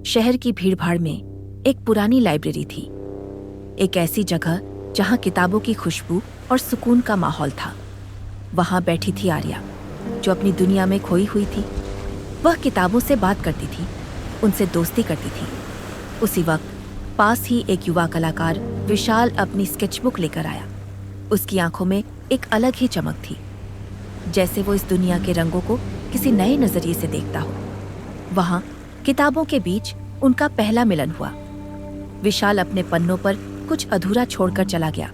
शहर की भीड़भाड़ में एक पुरानी लाइब्रेरी थी, एक ऐसी जगह जहां किताबों की खुशबू और सुकून का माहौल था। वहां बैठी थी आर्या, जो अपनी दुनिया में खोई हुई थी। वह किताबों से बात करती थी, उनसे दोस्ती करती थी। उसी वक्त पास ही एक युवा कलाकार विशाल अपनी स्केचबुक लेकर आया। उसकी आंखों में एक अलग ही चमक थी, जैसे वो इस दुनिया के रंगों को किसी नए नजरिए से देखता हो। वहां किताबों के बीच उनका पहला मिलन हुआ। विशाल अपने पन्नों पर कुछ अधूरा छोड़कर चला गया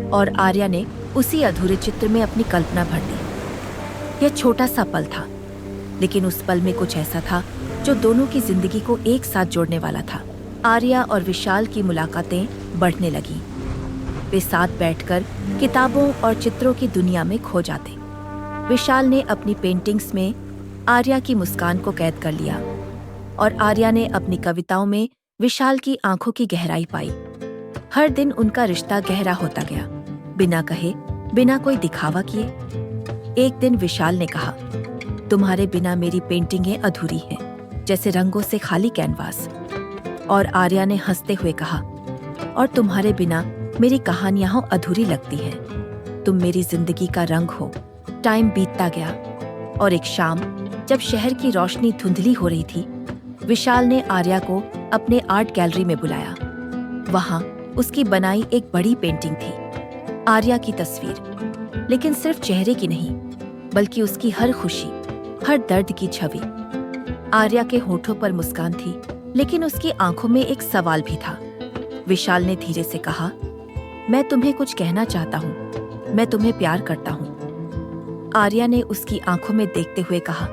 और आर्या ने उसी अधूरे चित्र में अपनी कल्पना भर दी। यह छोटा सा पल था, लेकिन उस पल में कुछ ऐसा था जो दोनों की जिंदगी को एक साथ जोड़ने वाला था। आर्या और विशाल की मुलाकातें बढ़ने लगी। वे साथ बैठकर किताबों और चित्रों की दुनिया में खो जाते। विशाल ने अपनी पेंटिंग्स में आर्या की मुस्कान को कैद कर लिया और आर्या ने अपनी कविताओं में विशाल की आंखों की गहराई पाई। हर दिन उनका रिश्ता गहरा होता गया, बिना कहे, बिना कोई दिखावा किए। एक दिन विशाल ने कहा, तुम्हारे बिना मेरी पेंटिंगें अधूरी हैं, जैसे रंगों से खाली कैनवास। और आर्या ने हंसते हुए कहा, और तुम्हारे बिना मेरी कहानियां अधूरी लगती हैं। तुम मेरी जिंदगी का रंग हो। टाइम बीतता गया और एक शाम, जब शहर की रोशनी धुंधली हो रही थी, विशाल ने आर्या को अपने आर्ट गैलरी में बुलाया। वहां उसकी बनाई एक बड़ी पेंटिंग थी, आर्या की तस्वीर, लेकिन सिर्फ चेहरे की नहीं, बल्कि उसकी हर खुशी, हर दर्द की छवि। आर्या के होठों पर मुस्कान थी, लेकिन उसकी आंखों में एक सवाल भी था। विशाल ने धीरे से कहा, मैं तुम्हें कुछ कहना चाहता हूँ, मैं तुम्हें प्यार करता हूँ। आर्या ने उसकी आंखों में देखते हुए कहा,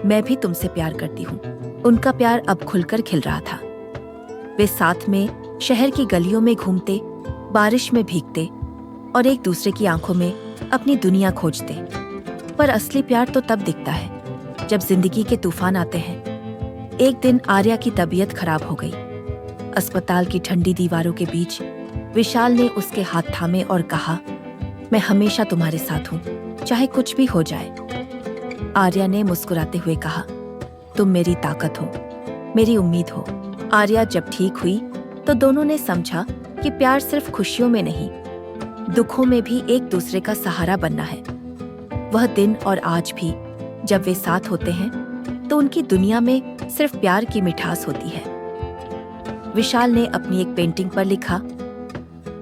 मैं भी तुमसे प्यार करती हूँ। उनका प्यार अब खुलकर खिल रहा था। वे साथ में शहर की गलियों में घूमते, बारिश में भीगते और एक दूसरे की आंखों में अपनी दुनिया खोजते। पर असली प्यार तो तब दिखता है जब जिंदगी के तूफान आते हैं। एक दिन आर्या की तबीयत खराब हो गई। अस्पताल की ठंडी दीवारों के बीच विशाल ने उसके हाथ थामे और कहा, मैं हमेशा तुम्हारे साथ हूँ, चाहे कुछ भी हो जाए। आर्या ने मुस्कुराते हुए कहा, तुम मेरी ताकत हो, मेरी उम्मीद हो। आर्या जब ठीक हुई तो दोनों ने समझा कि प्यार सिर्फ खुशियों में नहीं, दुखों में भी एक दूसरे का सहारा बनना है। वह दिन और आज भी जब वे साथ होते हैं तो उनकी दुनिया में सिर्फ प्यार की मिठास होती है। विशाल ने अपनी एक पेंटिंग पर लिखा,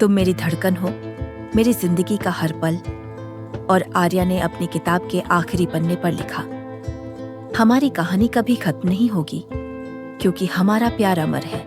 तुम मेरी धड़कन हो, मेरी जिंदगी का हर पल। और आर्या ने अपनी किताब के आखिरी पन्ने पर लिखा, हमारी कहानी कभी खत्म नहीं होगी, क्योंकि हमारा प्यार अमर है।